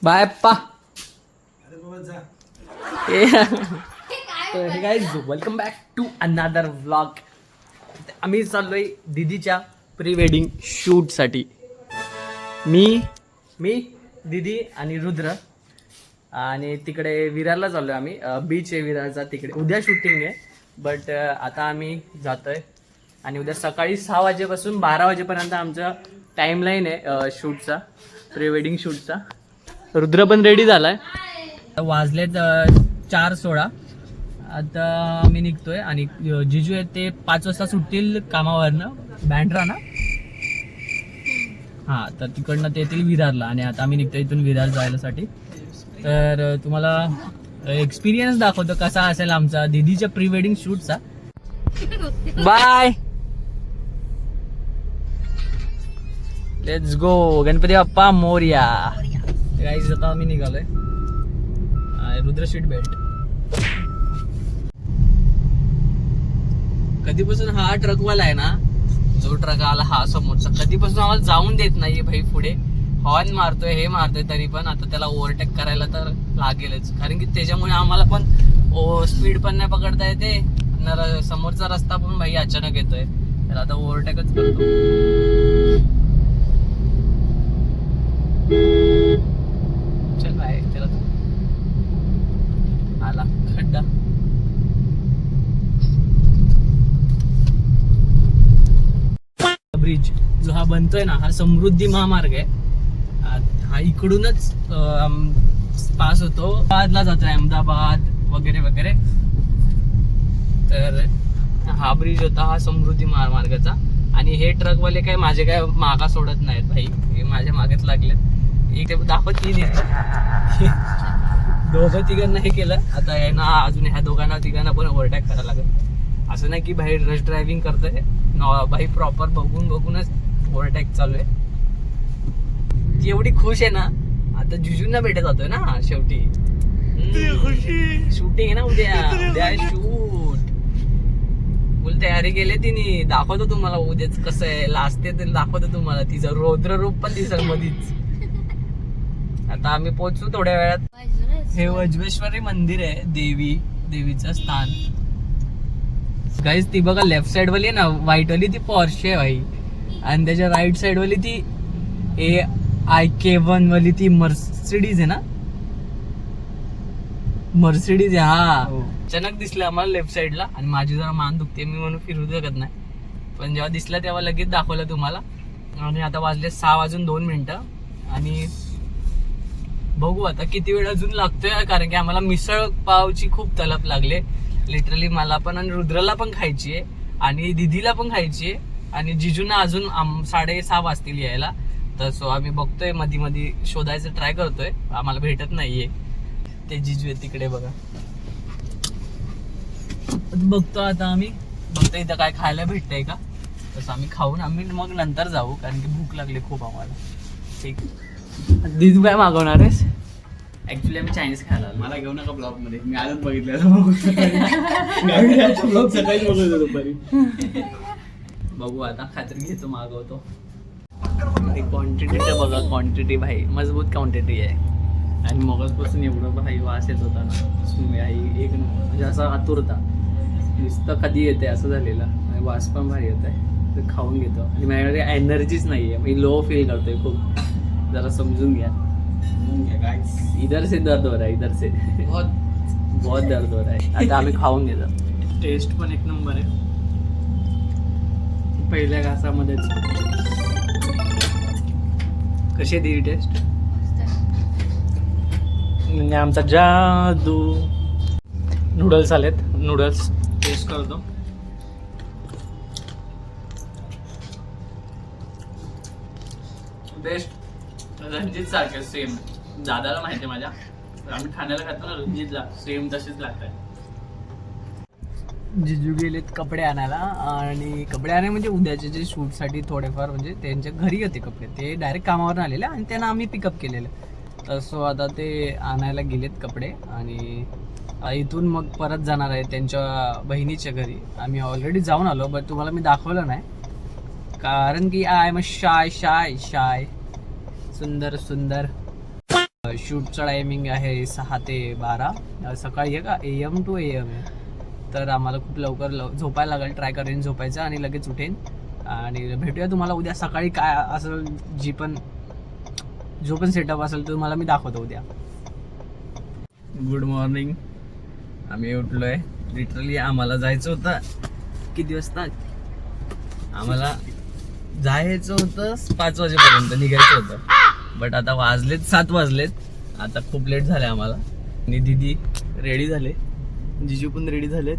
Bye अप्पा. तर hey guys welcome back to another vlog. आम्ही चाललोय दीदीच्या प्री वेडिंग शूटसाठी. मी दीदी आणि रुद्र आणि तिकडे विरारला चाललोय आम्ही. बीच आहे विरारचा, तिकडे उद्या शूटिंग आहे. बट आता आम्ही जातोय आणि उद्या सकाळी 6 वाजेपासून 12 वाजेपर्यंत आमचा टाईमलाईन आहे शूटचा, प्री वेडिंग शूटचा. रुद्र पण रेडी झालाय. वाजलेत 4:16. आता मी निघतोय आणि जिजू आहेत ते 5 वाजता सुटतील कामावरनं, बँड्रा ना. हां, तर तिकडनं ते येतील विरारला आणि आता आम्ही निघतो इथून विरार जायलासाठी. तर तुम्हाला एक्सपिरियन्स दाखवतो कसा असेल आमचा दीदीच्या प्री वेडिंग शूटचा. Bye, let's go. Ganpati Bappa Morya. Guys आता आम्ही निघालोय. Rudra seat belt. कधीपासून हा ट्रकवाला आहे ना, जो ट्रक आला हा समोरचा, कधीपासून आम्हाला जाऊन देत नाहीये भाई पुढे. हॉर्न मारतोय, हे मारतोय, तरी पण आता त्याला ओव्हरटेक करायला तर लागेलच. कारण की त्याच्यामुळे आम्हाला पण स्पीड पण नाही पकडता येते. समोरचा रस्ता पण भाई अचानक येतोय, तर आता ओव्हरटेकच करतो. चल भाई, चला तू. आला खड्डा. ब्रिज जो हा बनतोय ना, हा समृद्धी महामार्ग आहे. हा इकडूनच पास होतो, अहमदाबादला जातोय, अहमदाबाद वगैरे वगैरे. तर हा ब्रिज होता हा समृद्धी महामार्गाचा. आणि हे ट्रकवाले काय माझे काय मागा सोडत नाहीत भाई, हे माझ्या मागेच लागलेत. एक दाखवत 3 दोघं तिघांना हे केलं. आता आहे ना, अजून ह्या दोघांना तिघांना पण ओव्हरटेक करायला लागेल. असं नाही की भाई रश ड्रायव्हिंग करतोय, भाई प्रॉपर बघूनच ओव्हरटेक चालू आहे. ती एवढी खुश आहे ना, आता जिजूंना भेटत जातोय ना शेवटी. शूटिंग आहे ना उद्या शूट. फुल तयारी केली तिने. दाखवतो तुम्हाला उद्याच कसं आहे, लास्ट ते दाखवतो तुम्हाला. तिचं रौद्र रूप पण दिसेल मधीच. आता आम्ही पोहोचू थोड्या वेळात. हे वज्रेश्वरी मंदिर आहे, देवीचं स्थान. गाईज ती बघा लेफ्ट साइड वाली ना व्हाईट वाली, ती पॉर्शे आहे भाई. आणि त्याच्या राईट साइड वाली ती AIK1 वाली ती मर्सिडीज आहे ना, मर्सिडीज आहे. हा, अचानक दिसलं आम्हाला लेफ्ट साइडला आणि माझी जरा मान दुखते, मी म्हणून फिरू शकत नाही. पण जेव्हा दिसलं तेव्हा लगेच दाखवलं तुम्हाला. आणि आता वाजले 6:02 आणि बघू आता किती वेळ अजून लागतोय. कारण की आम्हाला मिसळ पावची खूप तलप लागले लिटरली. मला पण आणि रुद्रला पण खायची आहे आणि दीदीला पण खायची आहे. आणि जिजूंना अजून 6:30 वाजतील यायला. तर सो आम्ही बघतोय, मध्ये शोधायचं ट्राय करतोय, आम्हाला भेटत नाहीये. ते जिजू आहे तिकडे बघा. बघतो आता आम्ही, बघतो इथं काय खायला भेटतंय का. तसं आम्ही खाऊन आम्ही मग नंतर जाऊ, कारण की भूक लागली खूप आम्हाला. ठीक, दीदू काय मागवणार आहेस? ऍक्च्युली आम्ही चायनीज खायला. मला घेऊ नका ब्लॉग मध्ये, मी आजच बघितलं. ब्लॉग सकाळी बघतो दुपारी. बघू आता, खात्री घेतो, मागवतो. क्वांटिटी तर बघा, क्वांटिटी भाई मजबूत क्वांटिटी आहे. आणि मगजपासून एवढं भाई वास येत होता ना, एक म्हणजे असा आतुरता नुसतं कधी येते असं झालेलं. आणि वास पण भारी येत आहे. तर खाऊन घेतो. आणि माझ्याकडे एनर्जीच नाही आहे, मी लो फील करतोय खूप. जरा समजून घ्या. इधर से दर्द हो रहा है, इधर से बहुत दर्द हो रहा है. आता आम्ही खाऊन घेतो. टेस्ट पण एक नंबर आहे, पहिल्या घासामध्येच. कशी दिली टेस्ट? म्हणजे आमचा जादू. नूडल्स आलेत, नूडल्स टेस्ट करतो. बेस्ट रणजित सारखे सेम. दादाला माहिती आहे माझ्या, आम्ही ठाण्याला खातो ना रणजितला, सेम तसेच लागतात. जिजू गेलेत कपडे आणायला. आणि कपडे आणाय म्हणजे उद्याचे जे शूटसाठी थोडेफार, म्हणजे त्यांच्या घरी होते कपडे, ते डायरेक्ट कामावर आलेले आणि त्यांना आम्ही पिकअप केलेलं. तर सो आता ते आणायला गेलेत कपडे. आणि इथून मग परत जाणार आहे त्यांच्या बहिणीच्या घरी. आम्ही ऑलरेडी जाऊन आलो, बट तुम्हाला मी दाखवलं नाही, कारण की आय एम शाय. सुंदर शूटचा टायमिंग आहे 6 ते 12 सकाळी आहे का AM to AM आहे. तर आम्हाला खूप लवकर झोपायला लागेल. ट्राय करेन झोपायचं आणि लगेच उठेन आणि भेटूया तुम्हाला उद्या सकाळी. काय असेल जो पण सेटअप असेल तर तुम्हाला मी दाखवतो उद्या. Good morning. आम्ही उठलोय. लिटरली आम्हाला जायचं होतं किती वाजता, आम्हाला जायचं होतं 5 वाजेपर्यंत निघायचं होतं. बट आता वाजलेत 7 वाजलेत. आता खूप लेट झाले आम्हाला. आणि दीदी रेडी झाले, जिजू पण रेडी झालेत.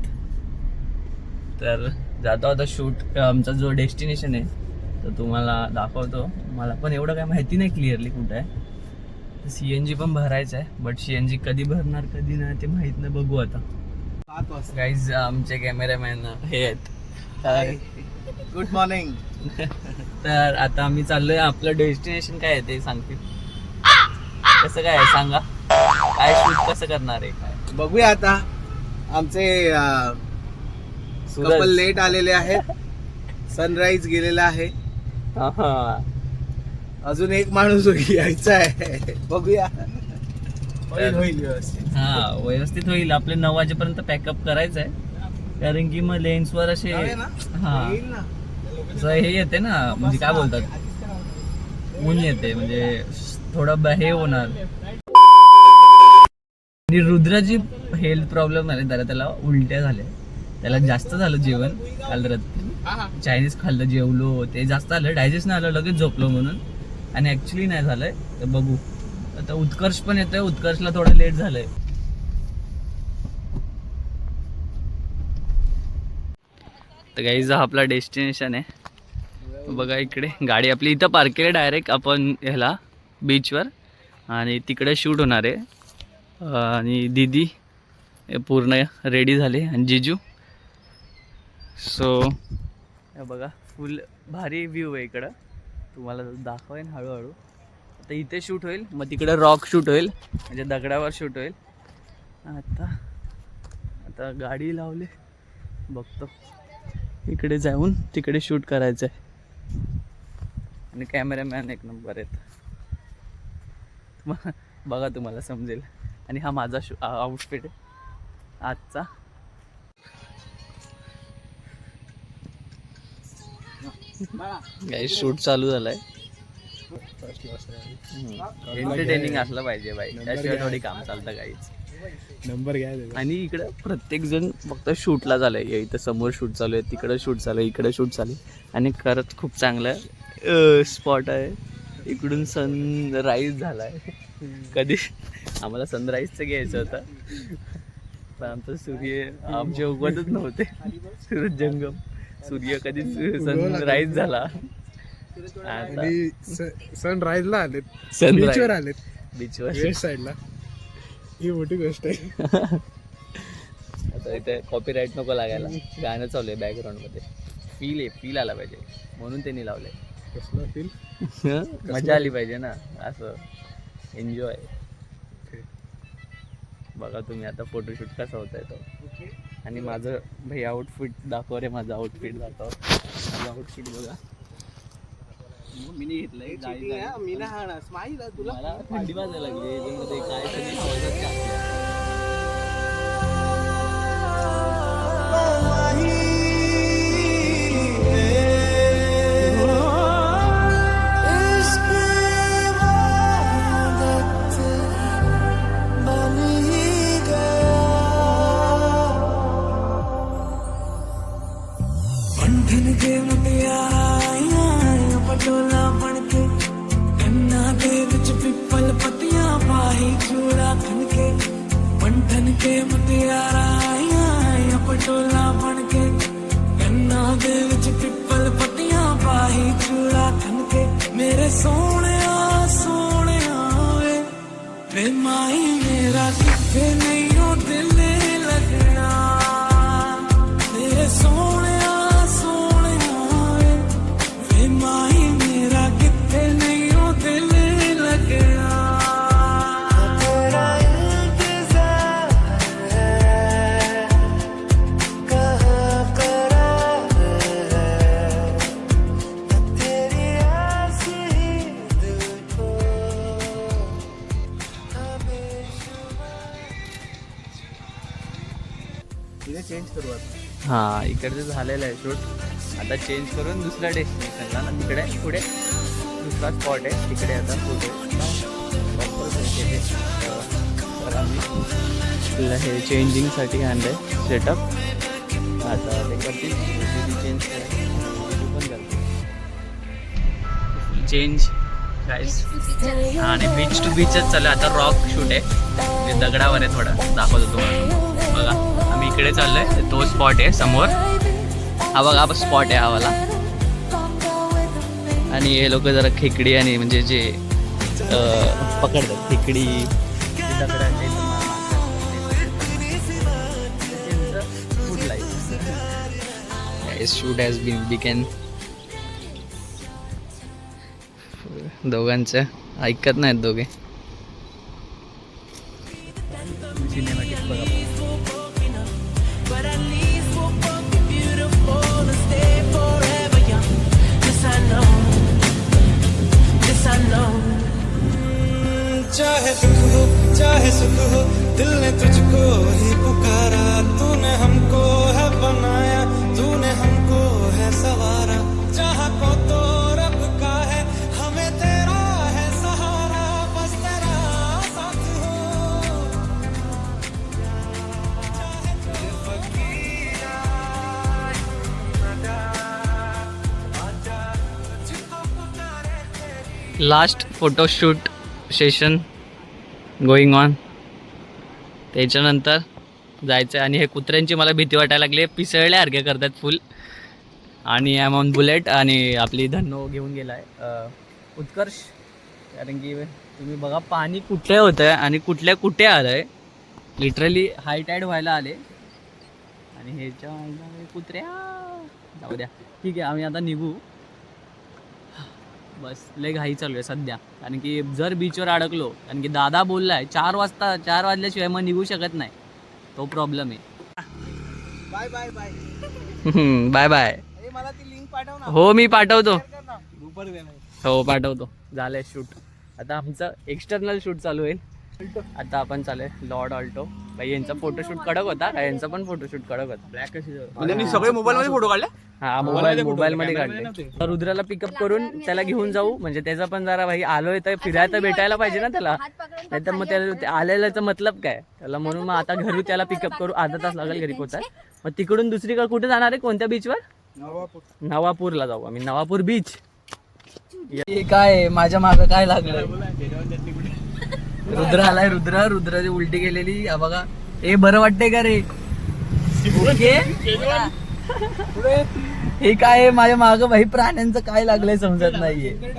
तर जातो आता शूट. आमचा जो डेस्टिनेशन आहे तर तुम्हाला दाखवतो. मला पण एवढं काय माहिती नाही क्लिअरली कुठं आहे. CNG पण भरायचं आहे. बट CNG कधी भरणार कधी नाही ते माहित नाही. बघू आता. गाईज आमचे कॅमेरामॅन हे आहेत. Good morning. तर आता आम्ही चाललोय. आपलं डेस्टिनेशन काय आहे ते सांगतील. कसं काय आहे सांगा. काय शूट कसं करणार आहे काय बघूया आता. आमचे कपल लेट आलेले आहेत. सनराईज गेलेला आहे. अजून एक माणूस यायचा आहे. बघूया. होईल व्यवस्थित. हा व्यवस्थित होईल. आपले 9 वाजेपर्यंत पॅकअप करायचं आहे. कारण की मग लेन्सवर असे हा हे येते ना, म्हणजे काय बोलतात, ऊन येते म्हणजे थोडं हे होणार. आणि रुद्राची हेल्थ प्रॉब्लेम झाले. त्याला उलट्या झाल्या. त्याला जास्त झालं जेवण. काल रात्री चायनीज खाल्लं, जेवलो, ते जास्त आलं. डायजेस्ट नाही आलं, लगेच झोपलो म्हणून. आणि ऍक्च्युली नाही झालंय. तर बघू आता. उत्कर्ष पण येतोय. उत्कर्षला थोडं लेट झालंय. तर गाईज हा आपला डेस्टिनेशन आहे. बघा इकडे गाडी आपली इथं पार्क केली डायरेक्ट आपण ह्याला बीचवर. आणि तिकडे शूट होणार आहे. आणि दीदी पूर्ण रेडी झाले आणि जिजू. सो बघा फुल भारी व्ह्यू आहे इकडं. तुम्हाला दाखवेन हळूहळू. आता इथे शूट होईल, मग तिकडे रॉक शूट होईल, म्हणजे दगडावर शूट होईल. आता गाडी लावली, बघतो इकडे जाऊन तिकडे शूट करायचं आहे. आणि कॅमेरामॅन एक नंबर आहेत. बघा तुम्हाला समजेल. आणि हा माझा आउटफिट आहे आजचा. काही शूट चालू झालाय. एंटरटेनिंग असलं पाहिजे बाई, त्याशिवाय थोडी काम चालतं काहीच. नंबर घ्या. आणि इकडं प्रत्येक जण फक्त शूटला झालंय. इथं समोर शूट चालू आहे, तिकडं शूट चालू आहे, इकडं शूट चालू आहे. आणि खरंच खूप चांगलं स्पॉट आहे. इकडून सनराईज झालाय. कधी आम्हाला सनराईजचं घ्यायचं होतं, पण आमचं सूर्य आमचे उगवतच नव्हते. सूर्यजंगम सूर्य कधीच सनराईज झाला. सनराईजला आलेत, सनराईज आलेत बीचवर वेस्ट साईडला. ही मोठी गोष्ट आहे. आता इथे कॉपीराईट नको लागायला. गाणं चालू आहे बॅकग्राऊंडमध्ये. फील आला पाहिजे म्हणून त्यांनी लावलंय. कसलं फील? मजा आली पाहिजे ना, असं एन्जॉय. बघा तुम्ही आता फोटोशूट कसा होता तो. आणि माझं भाई आउटफिट दाखव रे. माझं आउटफिट दाखव. माझं आउटफिट बघा. मी घेतलंय तुला थंडी वाजायला लागली. याच्यामध्ये काय सगळी आवाजात टाकलं. पटोला बन के गन्ना दे विच पिपल पत्तियां पाही चूड़ा खन के पंठन के मुतियारा आया पटोला बन के गन्ना दे विच पिपल पत्तियां पाही चूड़ा खन के मेरे सोने वे माई मेरा किथे नहीं हो दिल लगना मेरे सोने वे माई मेरा किथे नहीं हो दिल लगना तेरा इंतजार है कहाँ करार है तेरी आस ही दिल को सुरुवात. हां इकडचं झालेलं आहे शूट. आता चेंज करून दुसऱ्या डेस्टिनेशनला ना तिकडे पुढे दुसरा स्पॉट आहे तिकडे आता तर आम्ही आपल्याला हे चेंजिंगसाठी आणलं आहे सेटअप. आता ते करतील चेंज पण करते चेंज गाईस. आणि बीच टू बीचच चालू आता रॉक शूट आहे ते दगडावर आहे थोडं दाखवतो तुम्हाला. बघा आम्ही इकडे चाललोय तो स्पॉट आहे समोर. हा बघा हा स्पॉट आहे हा वाला. आणि हे लोक जरा खेकडी आणि म्हणजे जे पकडतात खेकडी food life shoot has been begun. दोघांचं ऐकत नाहीत दोघे. सिनेमॅटिक बघा. चाहे दुख हो चाहे सुख हो दिल ने तुझको ही पुकारा. तूने हमको है बनाया तूने हमको है सवारा. जहाँ को तो रब का है हमें तेरा है सहारा. बस तेरा साथ हो चाहे तुझे फकीरा आजा तुझको पुकारे तेरी. Last photoshoot session going on. त्याच्यानंतर जायचं. आणि हे कुत्र्यांची मला भीती वाटायला लागली. पिसळल्यासारखे करतात फुल. आणि आय ऑन बुलेट. आणि आपली धन्नो घेऊन गेला आहे उत्कर्ष. कारण की तुम्ही बघा पाणी कुठे होतं आहे आणि कुठे आलं आहे. लिटरली हाय टाईड व्हायला आले. आणि ह्याच्या कुत्र्या जाऊ द्या ठीक आहे आम्ही आता निघू. बस लय घाई चालू आहे सध्या. कारण की जर बीचवर अडकलो कारण की दादा बोललाय 4 वाजल्याशिवाय मग निघू शकत नाही. तो प्रॉब्लेम आहे. Bye bye bye. Bye bye. अरे मला ती लिंक पाठव ना. हो मी पाठवतो. दुपार दे ना. हो पाठवतो. झालंय शूट. आता आमचं एक्सटर्नल शूट चालू होईल. आता आपण चालूय लॉर्ड ऑल्टो. भाई यांचा फोटोशूट कडक होता का. यांचा पण फोटोशूट कडक होता. ब्लॅक कशी म्हणजे मी सगळे मोबाईल मध्ये फोटो काढले. हा मोबाईल मध्ये काढले. रुद्राला पिकअप करून त्याला घेऊन जाऊ. म्हणजे त्याचा पण जरा भाई आलोय तर फिरायला भेटायला पाहिजे ना त्याला. नाहीतर मग त्याला आलेल्याचा मतलब काय त्याला. म्हणून मग आता घरी त्याला पिकअप करू. अर्धा तास लागेल घरी पोहोचाय. मग तिकडून दुसरीकडे कुठे जाणार आहे कोणत्या बीचवर. नवापूरला जाऊ आम्ही. नवापूर बीच. हे काय माझ्या मागं काय लागलंय. रुद्र आलाय. रुद्राची उलटी गेलेली बघा. हे बरं वाटतंय का रे. ओके हे काय माझ्या माग भाई प्राण्यांचं काय लागलंय समजत नाहीये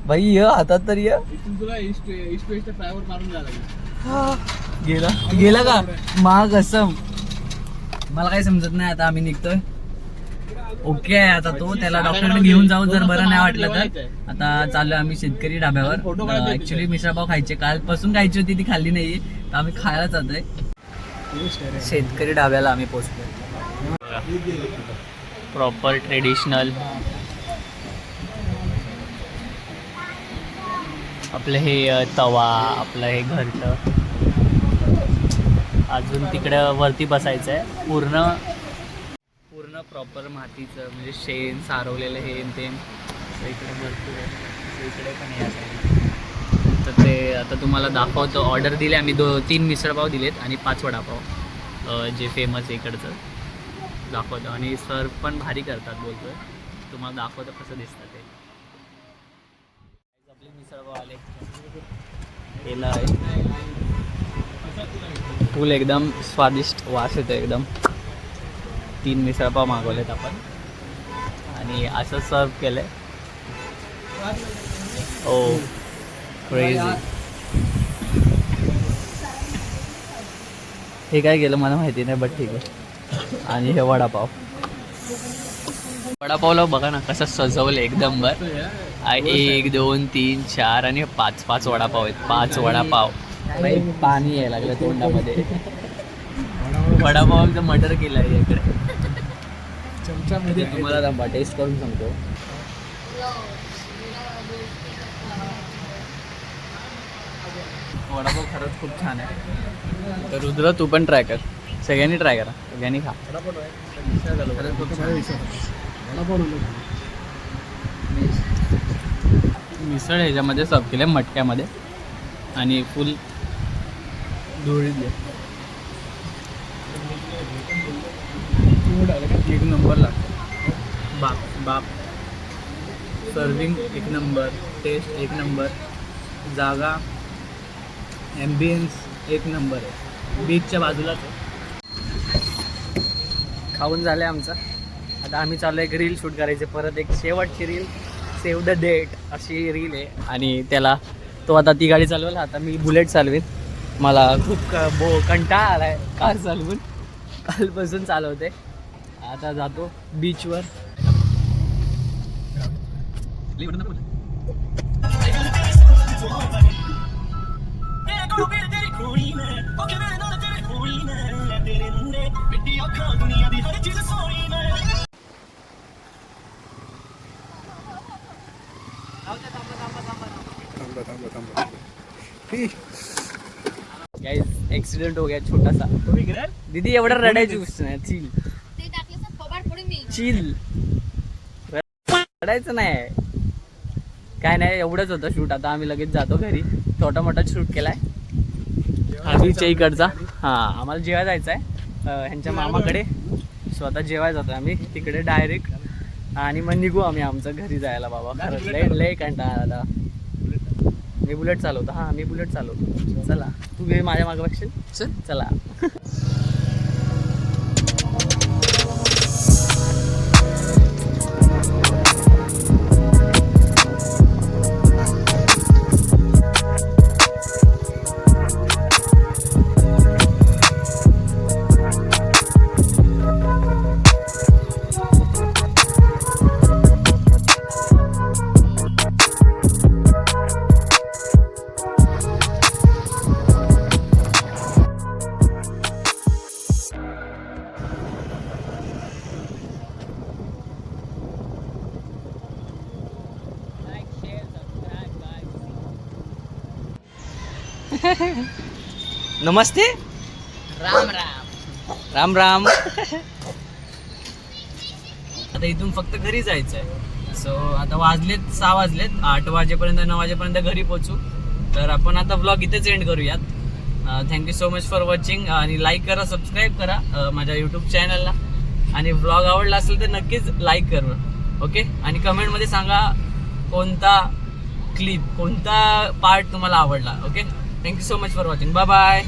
भाई. ये हातात तर ये. गेला का माग असं मला काही समजत नाही. आता आम्ही निघतोय. ओके आता तो त्याला डॉक्टरकडे घेऊन जाऊ जर बरं नाही वाटलं तर. आता चाललोय आम्ही शेतकरी ढाब्यावर. ऍक्च्युली मिसळपाव खायचे कालपासून खायची होती ती खाल्ली नाहीये तर आम्ही खायला जातोय शेतकरी ढाब्याला. आम्ही पोहोचलोय. प्रॉपर ट्रेडिशनल आपलं हे तवा आपलं हे घरटं. अजून तिकडं वरती बसायचं आहे. पूर्ण प्रॉपर मातीचं म्हणजे शेण सारवलेलं हे ते इकडे भरपूर आहे. इकडे पण हे तर ते आता तुम्हाला दाखवतो. ऑर्डर दिले आम्ही 3 मिसळपाव दिलेत आणि 5 वडापाव जे फेमस आहे इकडचं दाखवतो. आणि सर्व पण भारी करतात बोलतोय. तुम्हाला दाखवतो कसं दिसतं ते. आपले मिसळपाव आले. केलं आहे फुल एकदम स्वादिष्ट वास येतो एकदम. 3 मिसळपाव मागवलेत आपण आणि असं सर्व केलंय. ओ क्रेझी. हे काय केलं मला माहिती नाही बट ठीक आहे. आणि हे वडापाव. वडापावला बघा ना कसं सजवलं एकदम बर. 1 2 3 4 आणि 5 वडापाव आहेत. 5 वडापाव. पाणी यायला लागलं तोंडामध्ये. वडापावचं मटर केलं आहे इकडे चमच्यामध्ये. तुम्हाला दांबा टेस्ट करून सांगतो. वडापाव खरंच खूप छान आहे. तर रुद्र तू पण ट्राय कर, सगळ्यांनी ट्राय करा, सगळ्यांनी खा. खरंच खूप छान आहे. मिसळ ह्याच्यामध्ये सर्व केलं मटक्यामध्ये आणि फुल धुळीत दे. एक नंबर लागतो. बाप सर्विंग एक नंबर, टेस्ट एक नंबर, जागा ॲम्बियन्स एक नंबर आहे. बीचच्या बाजूलाच आहे. खाऊन झालं आहे आमचं. आता आम्ही चाललो एक रील शूट करायचे, परत एक शेवटची रील, सेव्ह द डेट अशी रील आहे. आणि त्याला तो आता ती गाडी चालवेल, आता मी बुलेट चालवेन. मला खूप कंटाळा आला आहे कार चालवून, कालपासून चालवते. आता जातो बीचवर. गाइस एक्सीडेंट हो गया छोटा सा. दीदी एवढं रडायची गोष्ट नाही. चिल चिल, रडायचं नाही, काय नाही. एवढंच होतं शूट. आता आम्ही लगेच जातो घरी. छोटा मोठा शूट केलाय बीचच्या इकडचा. हां, आम्हाला जेवायला जायचं आहे ह्यांच्या मामाकडे. स्वतः जेवायला जातो आम्ही तिकडे डायरेक्ट, आणि मग निघू आम्ही आमचं घरी जायला. बाबा खरंच लय कंटाळा आला. मी बुलेट चालवतो. हां, मी बुलेट चालवतो. चला, तू घे माझ्या मागं बघशील. चल चला. नमस्ते. राम राम राम राम. आता इथून फक्त घरी जायचं आहे. सो आता वाजलेत 6 वाजलेत. 8 वाजेपर्यंत 9 वाजेपर्यंत घरी पोहोचू. तर आपण आता व्लॉग इथेच एंड करूयात. Thank you so much for watching. आणि लाईक करा, सबस्क्राईब करा माझ्या यूट्यूब चॅनलला. आणि व्लॉग आवडला असेल तर नक्कीच लाईक करा. ओके. आणि कमेंटमध्ये सांगा कोणता क्लिप, कोणता पार्ट तुम्हाला आवडला. Okay. Thank you so much for watching. Bye bye.